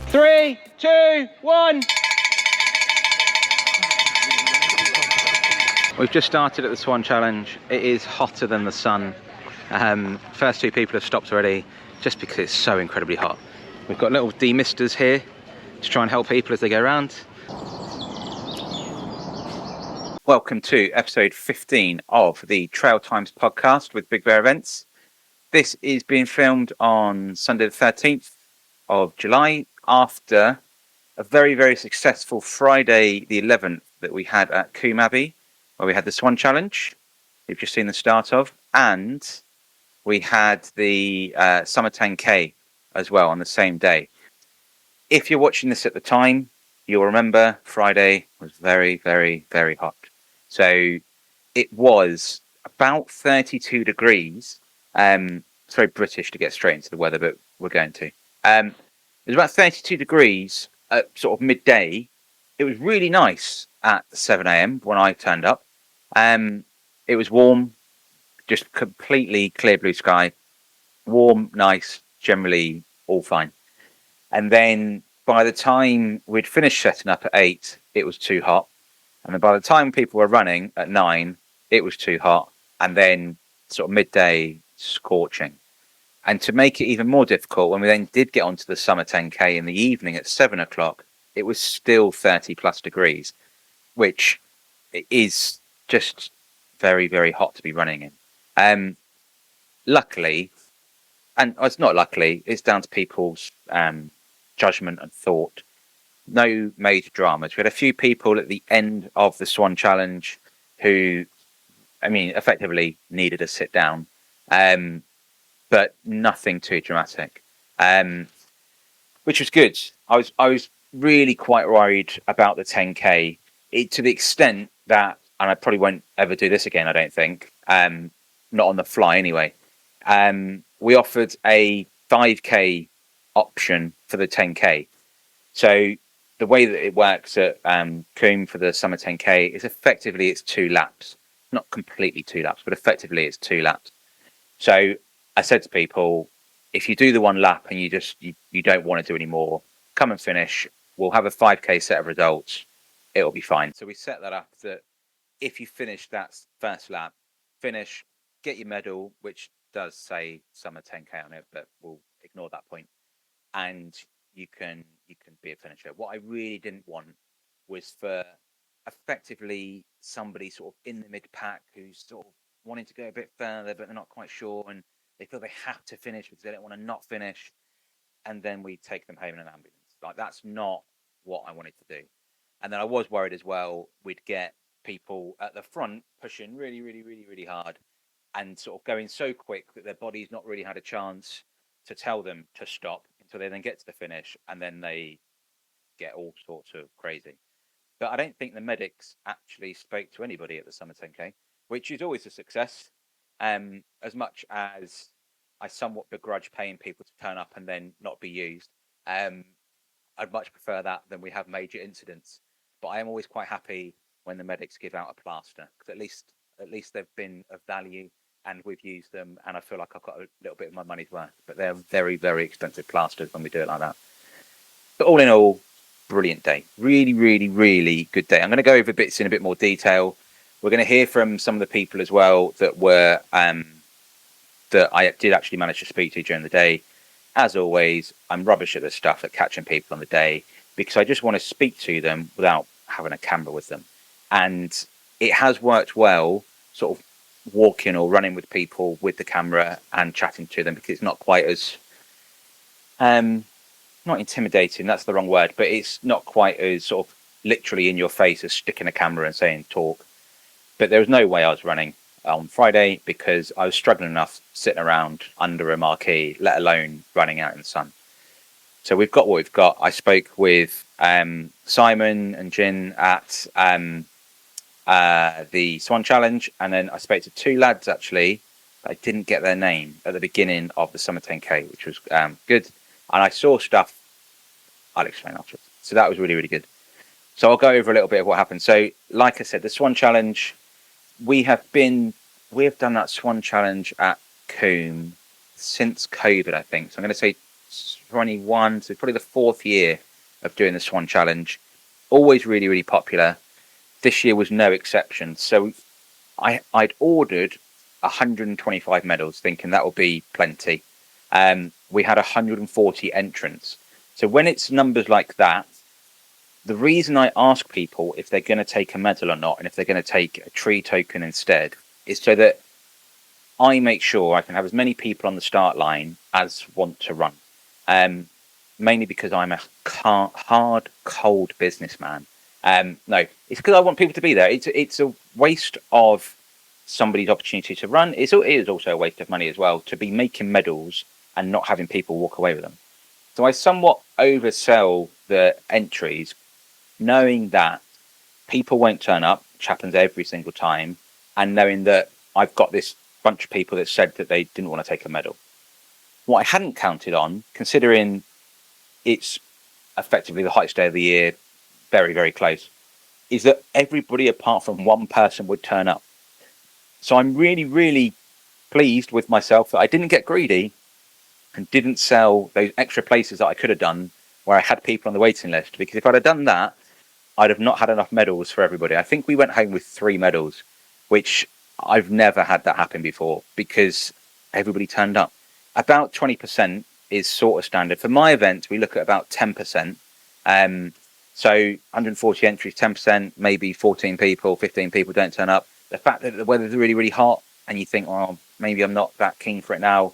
Three, two, one. We've just started at the Swan Challenge. It is hotter than the sun. First two people have stopped already just because it's so incredibly hot. We've got little demisters here to try and help people as they go around. Welcome to episode 15 of the Trail Times podcast with Big Bear Events. This is being filmed on Sunday the 13th of July after a very, very successful Friday the 11th that we had at Coombe Abbey, where we had the Swan Challenge, you've just seen the start of, and we had the Summer 10K as well on the same day. If you're watching this at the time, you'll remember Friday was very, very, very hot. So it was about 32 degrees. It's very British to get straight into the weather, but we're going to. It was about 32 degrees at sort of midday. It was really nice at 7 a.m. when I turned up. It was warm, just completely clear blue sky. Warm, nice, generally all fine. And then by the time we'd finished setting up at 8, it was too hot. And then by the time people were running at 9, it was too hot. And then sort of midday, scorching. And to make it even more difficult, when we then did get onto the Summer 10K in the evening at 7 o'clock, it was still 30 plus degrees, which is just very, very hot to be running in. Luckily, and it's not luckily, it's down to people's judgment and thought. No major dramas. We had a few people at the end of the Swan Challenge who, effectively needed a sit down. But nothing too dramatic, which was good. I was really quite worried about the 10K, to the extent that, and I probably won't ever do this again, I don't think, not on the fly anyway. We offered a 5K option for the 10K. So the way that it works at Coombe for the Summer 10K is effectively it's 2 laps. Not completely 2 laps, but effectively it's 2 laps. So I said to people, if you do the 1 lap and you don't want to do any more, come and finish. We'll have a 5K set of results. It'll be fine. So we set that up that if you finish that first lap, finish, get your medal, which does say Summer 10K on it, but we'll ignore that point. And you can be a finisher. What I really didn't want was for effectively somebody sort of in the mid-pack who's sort of wanting to go a bit further, but they're not quite sure, and they feel they have to finish because they don't want to not finish, and then we take them home in an ambulance. Like, that's not what I wanted to do. And then I was worried as well we'd get people at the front pushing really, really, really, really hard and sort of going so quick that their body's not really had a chance to tell them to stop until they then get to the finish, and then they get all sorts of crazy. But I don't think the medics actually spoke to anybody at the Summer 10K, which is always a success. As much as I somewhat begrudge paying people to turn up and then not be used, I'd much prefer that than we have major incidents. But I am always quite happy when the medics give out a plaster, because at least they've been of value and we've used them, and I feel like I've got a little bit of my money's worth. But they're very, very expensive plasters when we do it like that. But all in all, brilliant day. Really, really, really good day. I'm going to go over bits in a bit more detail. We're going to hear from some of the people as well that were that I did actually manage to speak to during the day. As always, I'm rubbish at this stuff, at catching people on the day, because I just want to speak to them without having a camera with them. And it has worked well, sort of walking or running with people with the camera and chatting to them, because it's not quite as not intimidating, that's the wrong word, but it's not quite as sort of literally in your face as sticking a camera and saying talk. But there was no way I was running on Friday, because I was struggling enough sitting around under a marquee, let alone running out in the sun. So we've got what we've got. I spoke with Simon and Jin at the Swan Challenge, and then I spoke to 2 lads actually. I didn't get their name at the beginning of the Summer 10K, which was good. And I saw stuff I'll explain afterwards. So that was really, really good. So I'll go over a little bit of what happened. So like I said, the Swan Challenge we have done that Swan Challenge at Coombe since COVID, I think. So I'm going to say 21, so probably the 4th year of doing the Swan Challenge. Always really, really popular. This year was no exception. So I'd ordered 125 medals, thinking that will be plenty. We had 140 entrants. So when it's numbers like that, the reason I ask people if they're going to take a medal or not, and if they're going to take a tree token instead, is so that I make sure I can have as many people on the start line as want to run. Mainly because I'm a hard, cold businessman. No, it's because I want people to be there. It's a waste of somebody's opportunity to run. It is also a waste of money as well to be making medals and not having people walk away with them. So I somewhat oversell the entries, knowing that people won't turn up, which happens every single time, and knowing that I've got this bunch of people that said that they didn't want to take a medal. What I hadn't counted on, considering it's effectively the hottest day of the year, very, very close, is that everybody apart from one person would turn up. So I'm really, really pleased with myself that I didn't get greedy and didn't sell those extra places that I could have done where I had people on the waiting list. Because if I'd have done that, I'd have not had enough medals for everybody. I think we went home with 3 medals, which I've never had that happen before because everybody turned up. About 20% is sort of standard. For my events, we look at about 10%. So 140 entries, 10%, maybe 14 people, 15 people don't turn up. The fact that the weather's really, really hot and you think, well, maybe I'm not that keen for it now.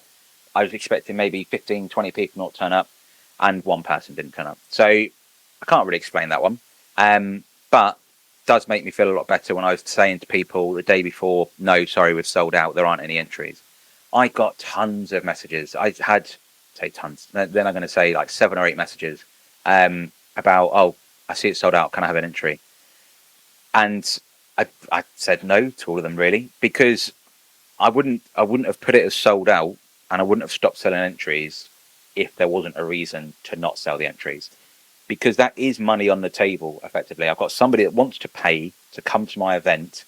I was expecting maybe 15, 20 people not turn up and one person didn't turn up. So I can't really explain that one. But it does make me feel a lot better when I was saying to people the day before, no, sorry, we've sold out. There aren't any entries. I got tons of messages. I had, say tons, then I'm going to say like 7 or 8 messages about, oh, I see it's sold out. Can I have an entry? And I said no to all of them really, because I wouldn't have put it as sold out and I wouldn't have stopped selling entries if there wasn't a reason to not sell the entries, because that is money on the table. Effectively, I've got somebody that wants to pay to come to my event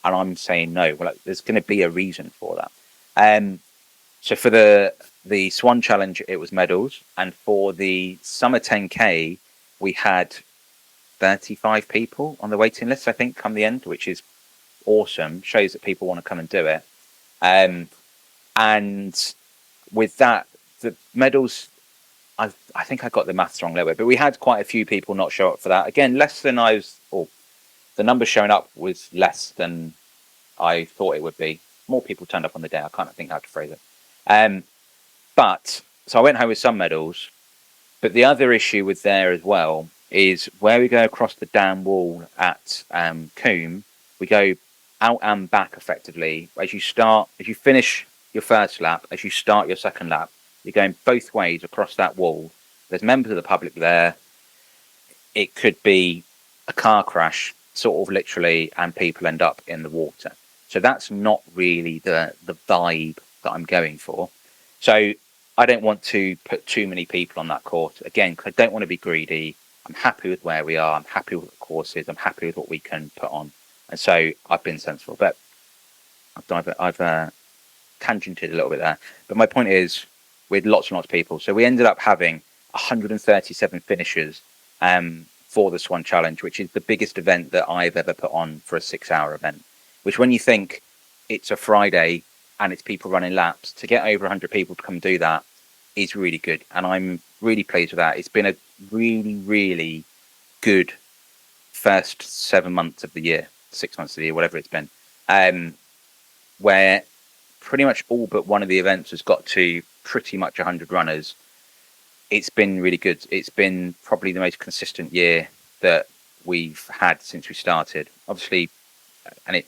and I'm saying no. Well, there's going to be a reason for that. So for the Swan Challenge, it was medals, and for the Summer 10K, we had 35 people on the waiting list, I think, come the end, which is awesome. Shows that people want to come and do it. And with that, the medals, I think I got the maths wrong a little bit, but we had quite a few people not show up for that. Again, less than the numbers showing up was less than I thought it would be. More people turned up on the day. I can't think how to phrase it. But so I went home with some medals, but the other issue with there as well is where we go across the dam wall at Coombe, we go out and back effectively. As you finish your first lap, as you start your second lap, you're going both ways across that wall. There's members of the public there. It could be a car crash, sort of literally, and people end up in the water. So that's not really the vibe that I'm going for. So I don't want to put too many people on that course. Again, because I don't want to be greedy. I'm happy with where we are. I'm happy with the courses. I'm happy with what we can put on. And so I've been sensible. But I've tangented a little bit there. But my point is, with lots and lots of people. So we ended up having 137 finishers for the Swan Challenge, which is the biggest event that I've ever put on for a 6-hour event. Which, when you think it's a Friday and it's people running laps, to get over 100 people to come do that is really good. And I'm really pleased with that. It's been a really, really good first 7 months of the year, 6 months of the year, whatever it's been, where pretty much all but one of the events has got to pretty much 100 runners. It's been really good. It's been probably the most consistent year that we've had since we started. Obviously, and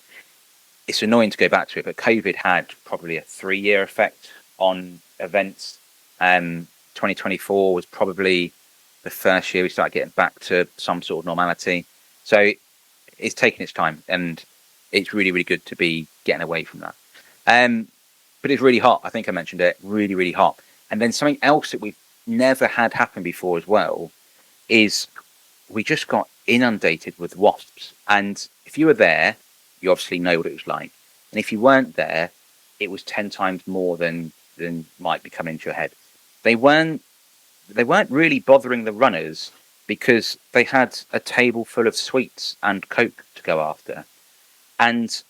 it's annoying to go back to it, but COVID had probably a 3-year effect on events. 2024 was probably the first year we started getting back to some sort of normality. So it's taken its time, and it's really, really good to be getting away from that. But it's really hot. I think I mentioned it. Really, really hot. And then something else that we've never had happen before as well is we just got inundated with wasps. And if you were there, you obviously know what it was like. And if you weren't there, it was 10 times more than might be coming into your head. They weren't really bothering the runners because they had a table full of sweets and Coke to go after. And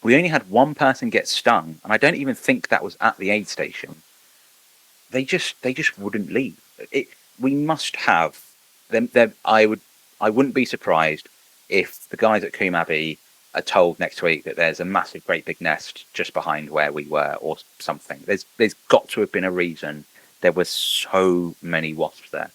we only had one person get stung, and I don't even think that was at the aid station. They just wouldn't leave. We must have them. I wouldn't be surprised if the guys at Coombe Abbey are told next week that there's a massive, great big nest just behind where we were, or something. There's got to have been a reason. There were so many wasps there.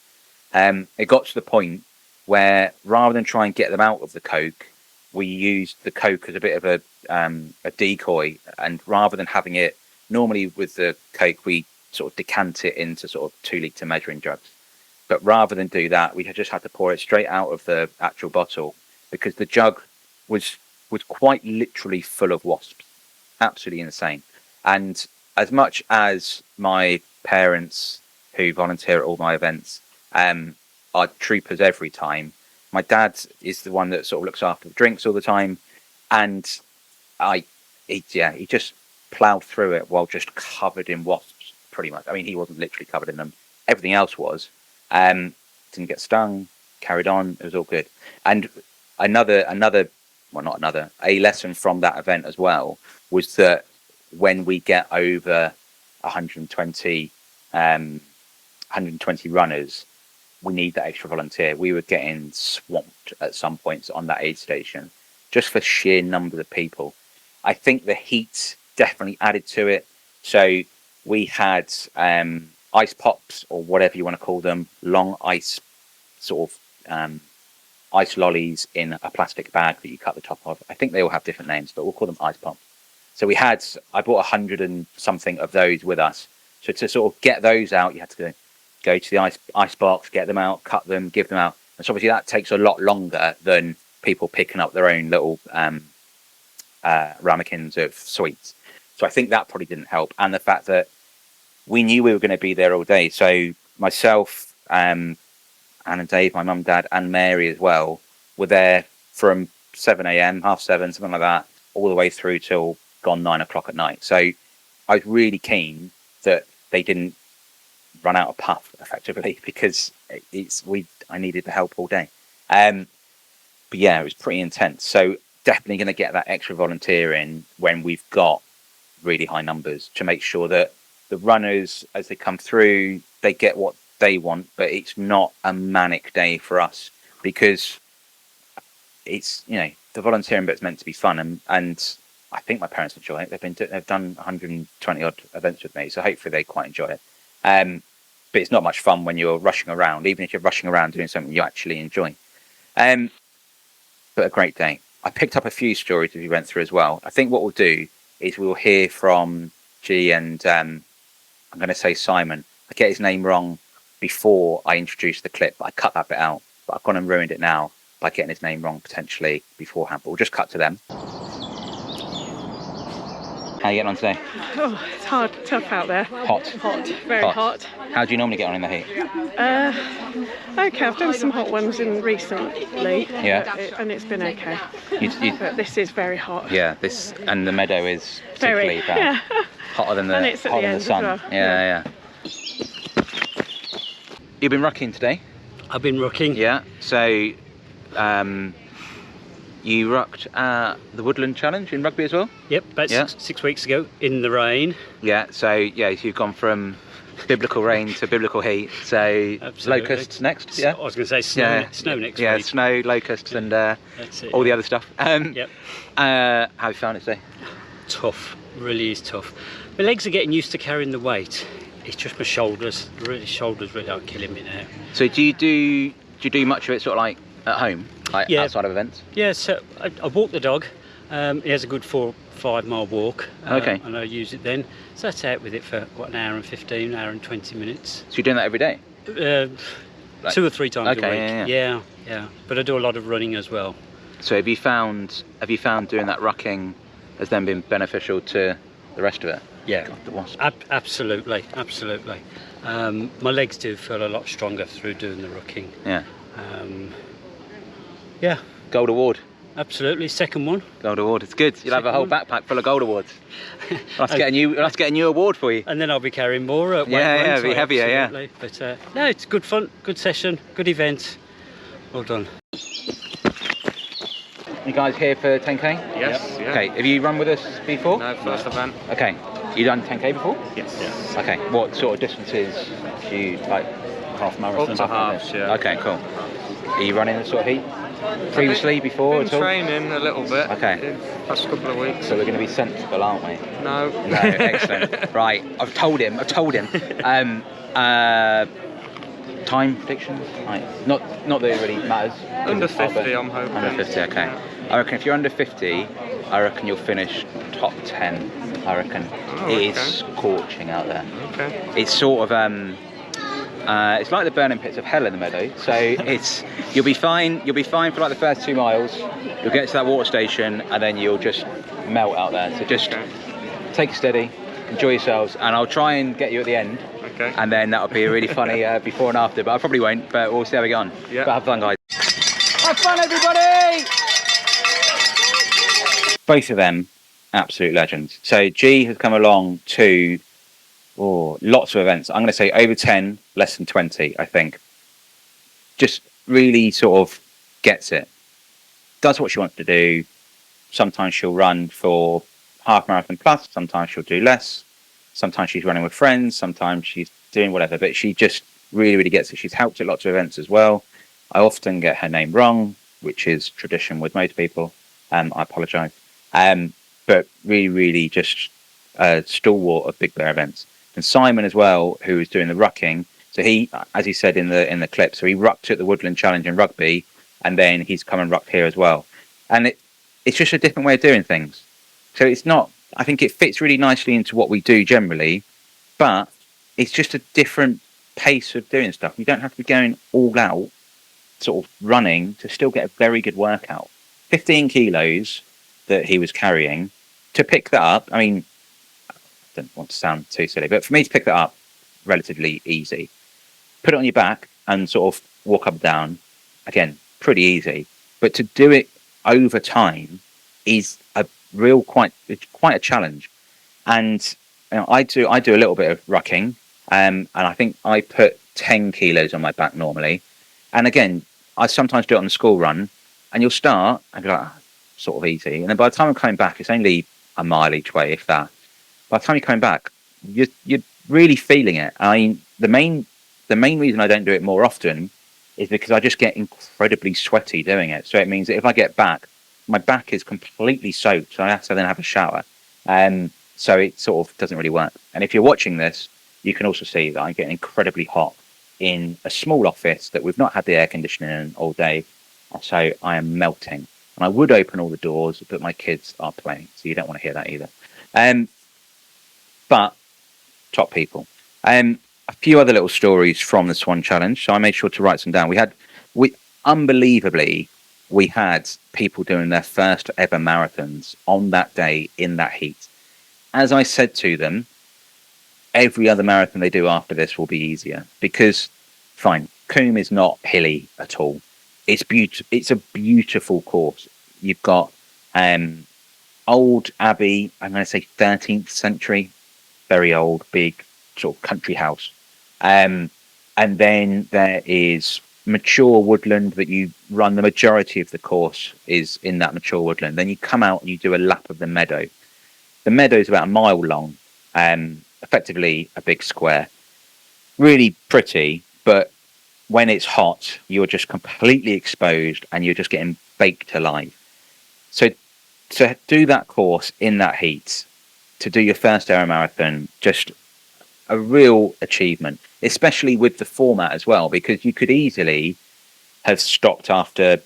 It got to the point where rather than try and get them out of the Coke, we used the Coke as a bit of a decoy, and rather than having it normally with the Coke, we sort of decant it into sort of 2-litre measuring jugs. But rather than do that, we just had to pour it straight out of the actual bottle because the jug was quite literally full of wasps. Absolutely insane. And as much as my parents, who volunteer at all my events, are troopers every time, my dad is the one that sort of looks after the drinks all the time, and he just ploughed through it while just covered in wasps, pretty much. I mean, he wasn't literally covered in them. Everything else was. Didn't get stung, carried on, it was all good. And a lesson from that event as well was that when we get over 120 runners, we need that extra volunteer. We were getting swamped at some points on that aid station just for sheer numbers of people. I think the heat definitely added to it. So we had ice pops, or whatever you want to call them, long ice sort of ice lollies in a plastic bag that you cut the top of. I think they all have different names, but we'll call them ice pops. So I bought 100 and something of those with us. So to sort of get those out, you had to go to the ice box, get them out, cut them, give them out. And so obviously that takes a lot longer than people picking up their own little ramekins of sweets. So I think that probably didn't help. And the fact that we knew we were going to be there all day. So myself, Anne and Dave, my mum, dad, and Mary as well, were there from 7 a.m, 7:30, something like that, all the way through till gone 9 o'clock at night. So I was really keen that they didn't run out of puff, effectively, because I needed the help all day. But yeah, it was pretty intense. So definitely going to get that extra volunteer in when we've got really high numbers to make sure that the runners, as they come through, they get what they want, but it's not a manic day for us, because it's, the volunteering bit's meant to be fun, and I think my parents enjoy it. They've done 120 odd events with me, so hopefully they quite enjoy it. But it's not much fun when you're rushing around, even if you're rushing around doing something you actually enjoy. But a great day. I picked up a few stories that we went through as well. I think what we'll do is we'll hear from G and I'm going to say Simon. I get his name wrong before I introduced the clip, but I cut that bit out. But I've gone and ruined it now by getting his name wrong potentially beforehand. But we'll just cut to them. How are you getting on today? Oh, it's hard, tough out there. Hot. Very hot. How do you normally get on in the heat? Okay, I've done some hot ones recently. Yeah. And it's been okay. But this is very hot. Yeah, and the meadow is particularly bad. Yeah. Hotter than the sun. Well. Yeah. You've been rucking today? I've been rucking. Yeah. So, you rucked at the Woodland Challenge in Rugby as well? Yep, about 6 weeks ago in the rain. Yeah, so you've gone from biblical rain to biblical heat. So absolutely. Locusts next, yeah? I was going to say snow next week. Yeah, snow, locusts, and all the other stuff. Yep. How have you found it today? Tough, really is tough. My legs are getting used to carrying the weight. It's just my shoulders. Shoulders really are killing me now. So do you do much of it sort of like at home, outside of events? Yeah, so I walk the dog. He has a good 4 or 5 mile walk. Okay. And I use it then. So that's out with it for an hour and 15, hour and 20 minutes. So you're doing that every day? 2 or 3 times a week. Yeah. But I do a lot of running as well. So have you found doing that rucking has then been beneficial to the rest of it? Yeah. God, the wasp. Absolutely. My legs do feel a lot stronger through doing the rucking. Yeah. Yeah. Gold award. Absolutely, second one. Gold award. It's good. You'll have a whole Second backpack full of gold awards. We'll have to get a new award for you. And then I'll be carrying more. Yeah, it'll be heavier, absolutely. But no, it's good fun, good session, good event. Well done. You guys here for 10k? Yes. Yeah. Okay. Have you run with us before? No, first event. Okay. You done 10k before? Yes. Okay. What sort of distances do you like? Half marathon? Up to halves, yeah. Okay, cool. Are you running the sort of heat previously before Been at all? training a little bit. Okay. In the past couple of weeks. So we're going to be sensible, aren't we? No. No, excellent. Right, I've told him. Time predictions? Right. Not that it really matters. Under 50, I'm hoping. Under 50, okay. I reckon if you're under 50, I reckon you'll finish top 10. I reckon. It is scorching out there. Okay. It's sort of it's like the burning pits of hell in the meadow. So you'll be fine. You'll be fine for like the first 2 miles. You'll get to that water station and then you'll just melt out there. So just take it steady, enjoy yourselves, and I'll try and get you at the end. Okay. And then that'll be a really funny before and after. But I probably won't. But we'll see how we go on. Yeah. But have fun, guys. Have fun, everybody! Both of them, absolute legends. So G has come along to lots of events. I'm going to say over 10, less than 20, I think. Just really sort of gets it. Does what she wants to do. Sometimes she'll run for half marathon plus. Sometimes she'll do less. Sometimes she's running with friends. Sometimes she's doing whatever. But she just really, really gets it. She's helped at lots of events as well. I often get her name wrong, which is tradition with most people. I apologise. But really, really just a stalwart of Big Bear events. And Simon as well, who is doing the rucking. So he, as he said in the clip, so he rucked at the Woodland Challenge in Rugby, and then he's come and rucked here as well. And it's just a different way of doing things. So it's not, I think it fits really nicely into what we do generally, but it's just a different pace of doing stuff. You don't have to be going all out, sort of running, to still get a very good workout. 15 kilos that he was carrying, to pick that up, I mean, I don't want to sound too silly, but for me to pick that up, relatively easy. Put it on your back and sort of walk up and down, again, pretty easy. But to do it over time is it's quite a challenge. And I do a little bit of rucking, and I think I put 10 kilos on my back normally. And again, I sometimes do it on the school run, and you'll start and be like, sort of easy. And then by the time I'm coming back, it's only a mile each way, if that. By the time you're coming back, you're really feeling it. I mean, the main reason I don't do it more often is because I just get incredibly sweaty doing it. So it means that if I get back, my back is completely soaked, so I have to then have a shower. So it sort of doesn't really work. And if you're watching this, you can also see that I get incredibly hot in a small office that we've not had the air conditioning in all day. So I am melting. And I would open all the doors, but my kids are playing, so you don't want to hear that either. But top people. A few other little stories from the Swan Challenge, so I made sure to write some down. Unbelievably, we had people doing their first ever marathons on that day in that heat. As I said to them, every other marathon they do after this will be easier because, fine, Coombe is not hilly at all. It's a beautiful course. You've got old abbey, I'm going to say 13th century, very old, big sort of country house. And then there is mature woodland that you run. The majority of the course is in that mature woodland. Then you come out and you do a lap of the meadow. The meadow is about a mile long, effectively a big square. Really pretty, but when it's hot, you're just completely exposed and you're just getting baked alive. So to do that course in that heat, to do your first ever marathon, just a real achievement, especially with the format as well, because you could easily have stopped after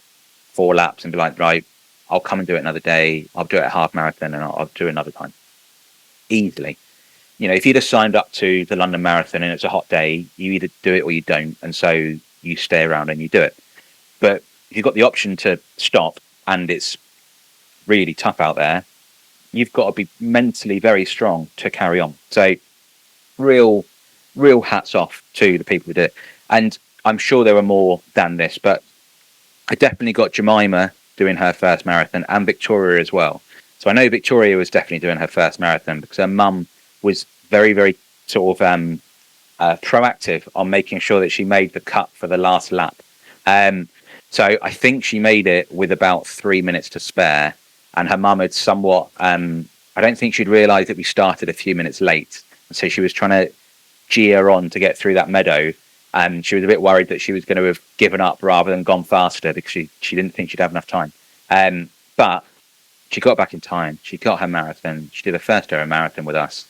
4 laps and be like, right, I'll come and do it another day. I'll do it at half marathon and I'll do it another time. Easily. You know, if you'd have signed up to the London Marathon and it's a hot day, you either do it or you don't. And so you stay around and you do it. But if you've got the option to stop and it's really tough out there, you've got to be mentally very strong to carry on. So real hats off to the people who did it. And I'm sure there are more than this, but I definitely got Jemima doing her first marathon, and Victoria as well. So I know Victoria was definitely doing her first marathon because her mum was very, very sort of proactive on making sure that she made the cut for the last lap. So I think she made it with about 3 minutes to spare, and her mum had somewhat. I don't think she'd realised that we started a few minutes late, so she was trying to jeer on to get through that meadow. And she was a bit worried that she was going to have given up rather than gone faster because she didn't think she'd have enough time. But she got back in time. She got her marathon. She did her first ever marathon with us.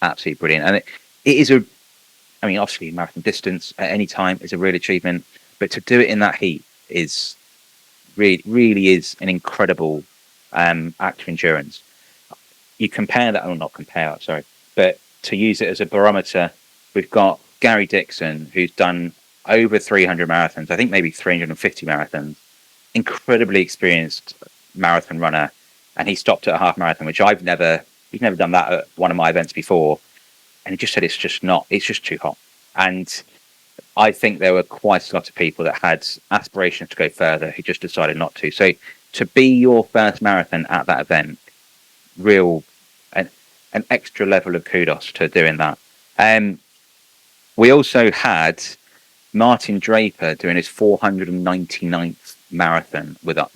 Absolutely brilliant. And it is obviously marathon distance at any time is a real achievement, but to do it in that heat is really is an incredible act of endurance. You compare that, or not compare, sorry, but to use it as a barometer, we've got Gary Dixon, who's done over 300 marathons, I think maybe 350 marathons, incredibly experienced marathon runner, and he stopped at a half marathon, which he's never done that at one of my events before, and he just said it's just too hot. And I think there were quite a lot of people that had aspirations to go further who just decided not to. So to be your first marathon at that event, an extra level of kudos to doing that. We also had Martin Draper doing his 499th marathon with us.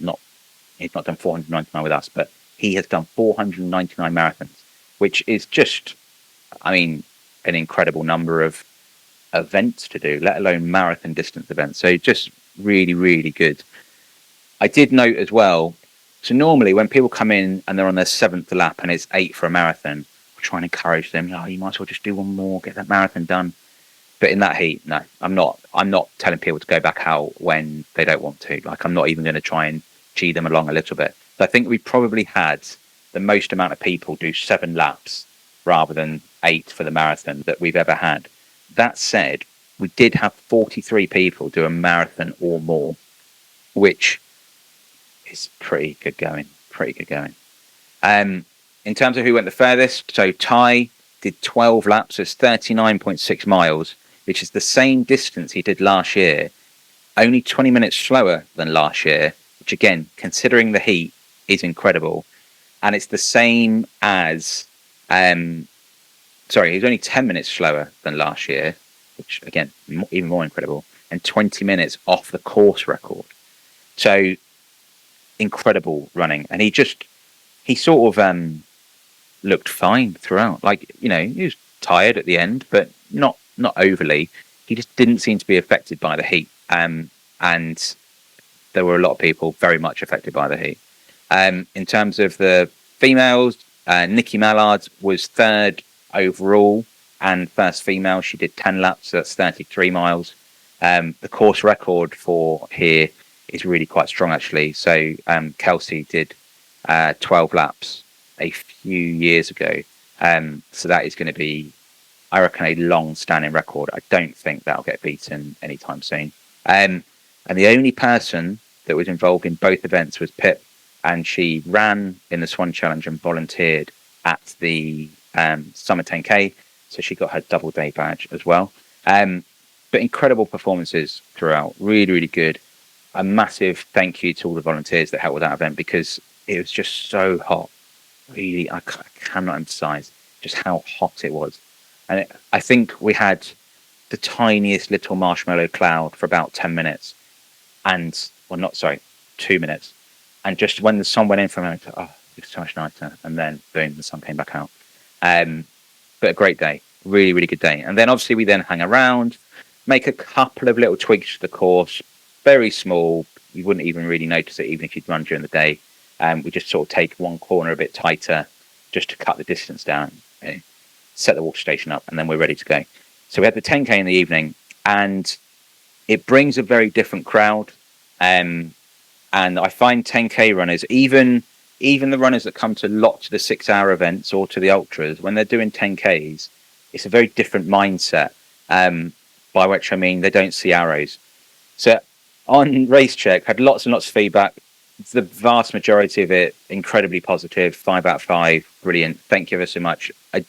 He's not done 499 with us, but he has done 499 marathons, which is just, an incredible number of events to do, let alone marathon distance events. So just really, really good. I did note as well, so normally when people come in and they're on their 7th lap and it's 8 for a marathon, I try and encourage them, you might as well just do one more, get that marathon done. But in that heat, no, I'm not telling people to go back out when they don't want to. Like, I'm not even going to try and gee them along a little bit. So I think we probably had the most amount of people do 7 laps rather than 8 for the marathon that we've ever had. That said, we did have 43 people do a marathon or more, which is pretty good going. In terms of who went the furthest, so Ty did 12 laps, it's 39.6 miles, which is the same distance he did last year, only 20 minutes slower than last year, which again, considering the heat, is incredible. And it's the same as, he was only 10 minutes slower than last year, which again, even more incredible, and 20 minutes off the course record. So incredible running. And he sort of looked fine throughout. Like, he was tired at the end, but not overly. He just didn't seem to be affected by the heat. And there were a lot of people very much affected by the heat. In terms of the females, Nikki Mallard was 3rd overall and first female. She did 10 laps, so that's 33 miles. The course record for here is really quite strong, actually. So Kelsey did 12 laps a few years ago. So that is going to be, I reckon, a long-standing record. I don't think that'll get beaten anytime soon. And the only person that was involved in both events was Pip, and she ran in the Swan Challenge and volunteered at the Summer 10K, so she got her double day badge as well. But incredible performances throughout, really, really good. A massive thank you to all the volunteers that helped with that event because it was just so hot. Really, I cannot emphasize just how hot it was. And I think we had the tiniest little marshmallow cloud for about 10 minutes. 2 minutes. And just when the sun went in from it, it's so much nicer. And then, boom, the sun came back out. But a great day. Really, really good day. And then obviously we then hang around, make a couple of little tweaks to the course. Very small. You wouldn't even really notice it even if you'd run during the day. We just sort of take one corner a bit tighter just to cut the distance down, set the water station up, and then we're ready to go. So we had the 10K in the evening, and it brings a very different crowd. And I find 10K runners, even the runners that come to lots of the 6-hour events or to the ultras, when they're doing 10Ks, it's a very different mindset, by which I mean they don't see arrows. So on RaceCheck, had lots and lots of feedback. The vast majority of it incredibly positive, 5 out of 5, brilliant. Thank you ever so much. I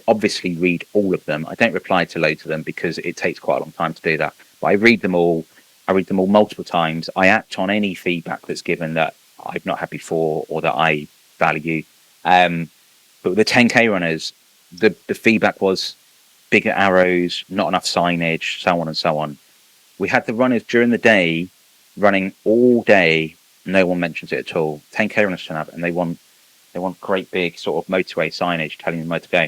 obviously read all of them. I don't reply to loads of them because it takes quite a long time to do that. But I read them all, I read them all multiple times. I act on any feedback that's given that I've not had before or that I value. But with the 10K runners, the feedback was bigger arrows, not enough signage, so on and so on. We had the runners during the day running all day. No one mentions it at all. 10K runners turn up and they want great big sort of motorway signage telling them where to go,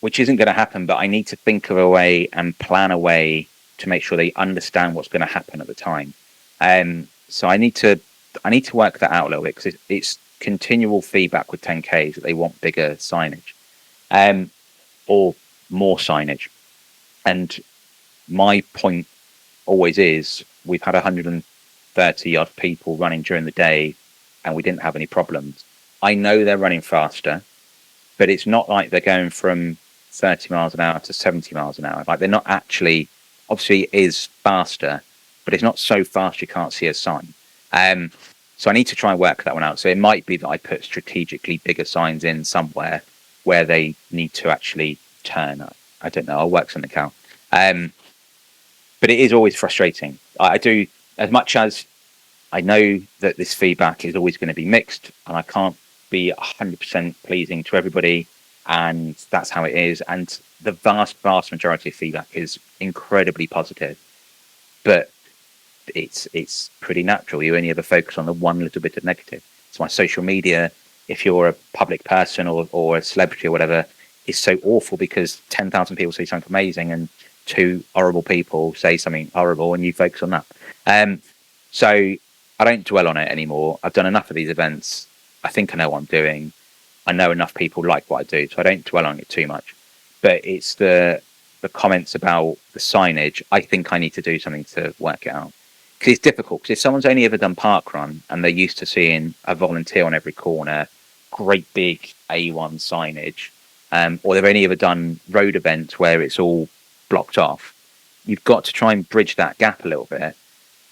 which isn't going to happen. But I need to think of a way and plan a way to make sure they understand what's going to happen at the time. So I need to work that out a little bit, because it's continual feedback with 10Ks that they want bigger signage, or more signage. And my point always is, we've had 130 odd people running during the day and we didn't have any problems. I know they're running faster, but it's not like they're going from 30 miles an hour to 70 miles an hour. Like, they're not actually, obviously it is faster, but it's not so fast you can't see a sign. So I need to try and work that one out. So it might be that I put strategically bigger signs in somewhere where they need to actually turn. I don't know. I'll work something out. But it is always frustrating. I do, as much as I know that this feedback is always going to be mixed, and I can't be 100% pleasing to everybody, and that's how it is. And the vast majority of feedback is incredibly positive, but it's pretty natural. You only ever focus on the one little bit of negative. It's why social media, if you're a public person or a celebrity or whatever, is so awful, because 10,000 people say something amazing and 2 horrible people say something horrible, and you focus on that. So I don't dwell on it anymore. I've done enough of these events. I think I know what I'm doing. I know enough people like what I do, so I don't dwell on it too much. But it's the comments about the signage. I think I need to do something to work it out, because it's difficult. Because if someone's only ever done parkrun and they're used to seeing a volunteer on every corner, great big A1 signage, or they've only ever done road events where it's all blocked off, you've got to try and bridge that gap a little bit.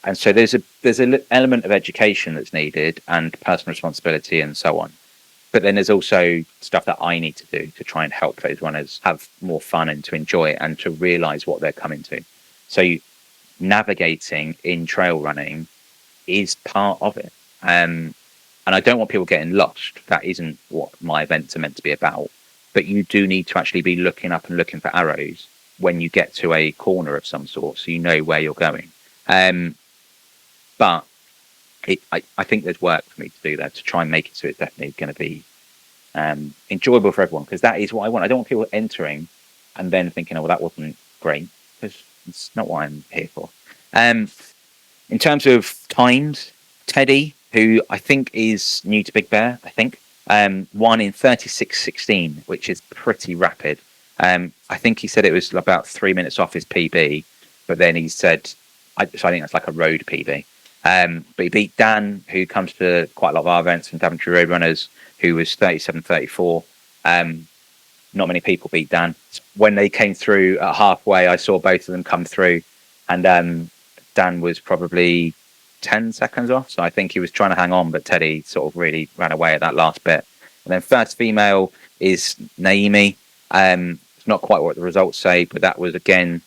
And so there's an element of education that's needed, and personal responsibility and so on. But then there's also stuff that I need to do to try and help those runners have more fun and to enjoy it and to realise what they're coming to. So navigating in trail running is part of it. And I don't want people getting lost. That isn't what my events are meant to be about. But you do need to actually be looking up and looking for arrows when you get to a corner of some sort, so you know where you're going. But I think there's work for me to do there to try and make it so it's definitely going to be enjoyable for everyone, because that is what I want. I don't want people entering and then thinking, oh, well, that wasn't great, because it's not what I'm here for. In terms of times, Teddy, who I think is new to Big Bear, won in 36:16, which is pretty rapid. I think he said it was about 3 minutes off his PB, but then he said, so I think that's like a road PB. But he beat Dan, who comes to quite a lot of our events, from Daventry Road Runners, who was 37:34. Not many people beat Dan. When they came through at halfway, I saw both of them come through, and Dan was probably 10 seconds off. So I think he was trying to hang on, but Teddy sort of really ran away at that last bit. And then first female is Naomi. It's not quite what the results say, but that was, again,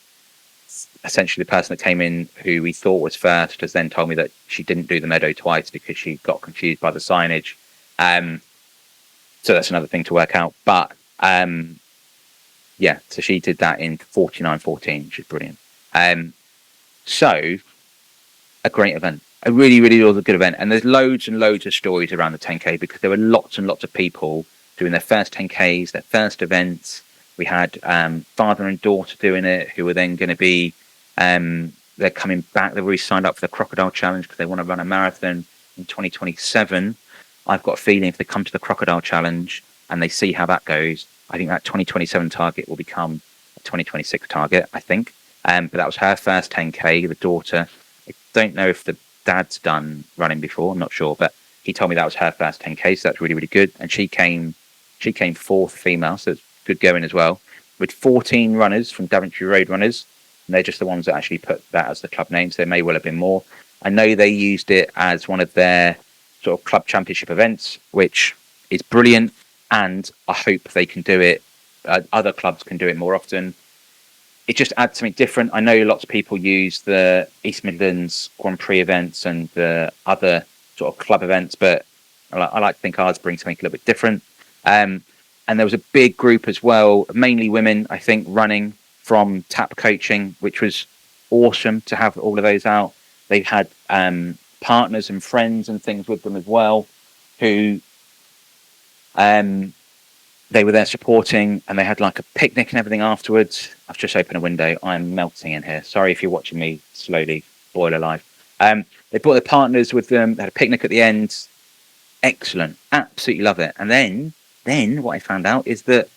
essentially the person that came in who we thought was first has then told me that she didn't do the meadow twice because she got confused by the signage. So that's another thing to work out. But yeah, so she did that in 49:14, which is brilliant. So a great event. A really, really was a good event. And there's loads and loads of stories around the 10K, because there were lots and lots of people doing their first 10Ks, their first events. We had father and daughter doing it, who were then going to be, they're coming back. They've already signed up for the Crocodile Challenge because they want to run a marathon in 2027. I've got a feeling if they come to the Crocodile Challenge and they see how that goes, I think that 2027 target will become a 2026 target, I think. But that was her first 10K, the daughter. I don't know if the dad's done running before, I'm not sure, but he told me that was her first 10K, so that's really, really good. And she came fourth female, so it's good going as well, with 14 runners from Daventry Road Runners, and they're just the ones that actually put that as the club name, so there may well have been more. I know they used it as one of their sort of club championship events, which is brilliant, and I hope they can do it, other clubs can do it more often. it just adds something different. I know lots of people use the East Midlands Grand Prix events and the other sort of club events, but I like to think ours brings something a little bit different. And there was a big group as well, mainly women, I think, running from tap coaching, which was awesome to have all of those out. They had partners and friends and things with them as well, who they were there supporting, and they had like a picnic and everything afterwards. I've just opened a window. I'm melting in here. Sorry if you're watching me slowly boil alive. They brought their partners with them. They had a picnic at the end. Excellent. Absolutely love it. And then what I found out is that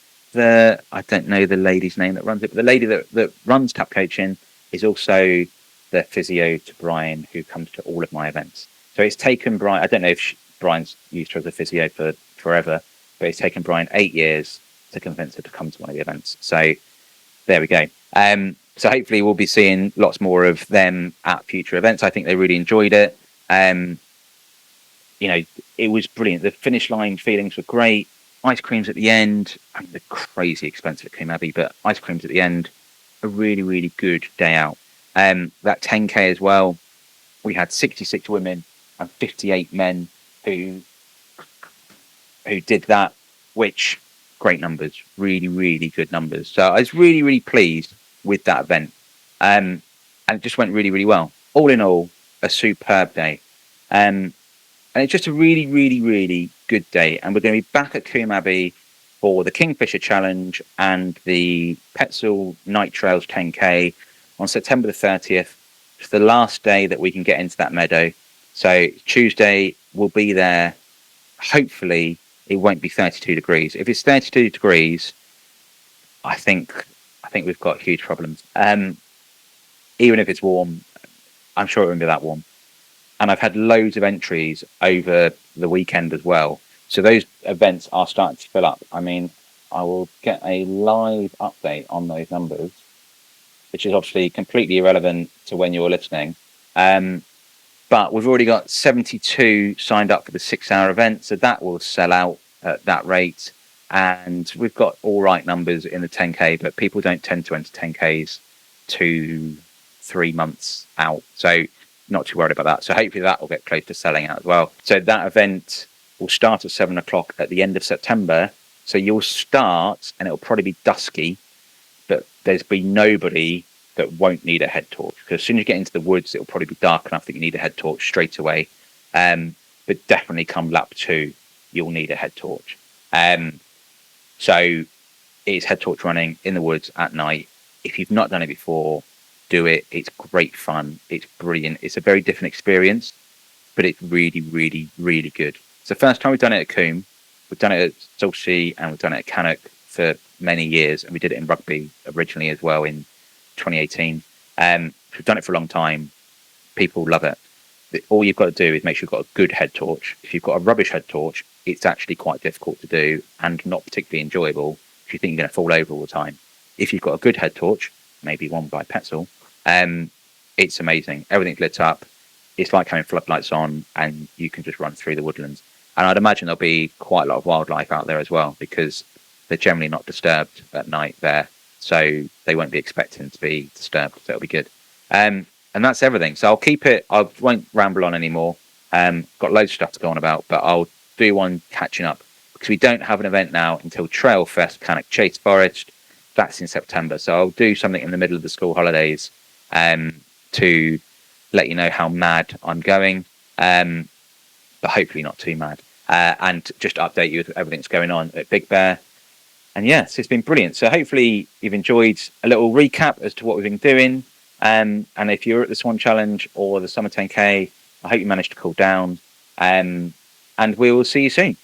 I don't know the lady's name that runs it, but the lady that runs tap coaching is also the physio to Brian, who comes to all of my events. So it's taken Brian, I don't know if Brian's used her as a physio for forever, but it's taken Brian 8 years to convince her to come to one of the events. So there we go. So hopefully we'll be seeing lots more of them at future events. I think they really enjoyed it. You know, it was brilliant. The finish line feelings were great. Ice creams at the end. I mean, they're crazy expensive at Coombe Abbey, but ice creams at the end, a really, really good day out. That 10K as well, we had 66 women and 58 men who did that, which great numbers, really, really good numbers. So I was really, really pleased with that event. And it just went really, really well. All in all, a superb day. And it's just a really, really, really good day. And we're going to be back at Coombe Abbey for the Kingfisher Challenge and the Petzl Night Trails 10K on September the 30th. It's the last day that we can get into that meadow. So Tuesday, we'll be there. Hopefully, it won't be 32 degrees. If it's 32 degrees, I think we've got huge problems. Even if it's warm, I'm sure it won't be that warm. And I've had loads of entries over the weekend as well. So those events are starting to fill up. I mean, I will get a live update on those numbers, which is obviously completely irrelevant to when you're listening. But we've already got 72 signed up for the 6-hour event. So that will sell out at that rate. And we've got all right numbers in the 10K, but people don't tend to enter 10Ks 2-3 months out. So not too worried about that. So hopefully that will get close to selling out as well. So that event will start at 7 o'clock at the end of September. So you'll start and it'll probably be dusky, but there's been nobody that won't need a head torch, because as soon as you get into the woods, it'll probably be dark enough that you need a head torch straight away. But definitely come lap 2, you'll need a head torch. So it's head torch running in the woods at night. If you've not done it before, do it. It's great fun. It's brilliant. It's a very different experience, but it's really, really, really good. It's the first time we've done it at Coombe. We've done it at Scorching and we've done it at Cannock for many years, and we did it in rugby originally as well in 2018. We've done it for a long time. People love it. All you've got to do is make sure you've got a good head torch. If you've got a rubbish head torch, it's actually quite difficult to do and not particularly enjoyable if you think you're going to fall over all the time. If you've got a good head torch, maybe one by Petzl, it's amazing. Everything's lit up. It's like having floodlights on, and you can just run through the woodlands. And I'd imagine there'll be quite a lot of wildlife out there as well, because they're generally not disturbed at night there. So they won't be expecting to be disturbed. So it'll be good. And that's everything. So I'll keep it. I won't ramble on anymore. Got loads of stuff to go on about, but I'll do one catching up, because we don't have an event now until TrailFest Cannock Chase Forest. That's in September. So I'll do something in the middle of the school holidays to let you know how mad I'm going, but hopefully not too mad. And just update you with everything that's going on at Big Bear. And yes, it's been brilliant. So hopefully you've enjoyed a little recap as to what we've been doing. And if you're at the Swan Challenge or the Summer 10K, I hope you managed to cool down. And we will see you soon.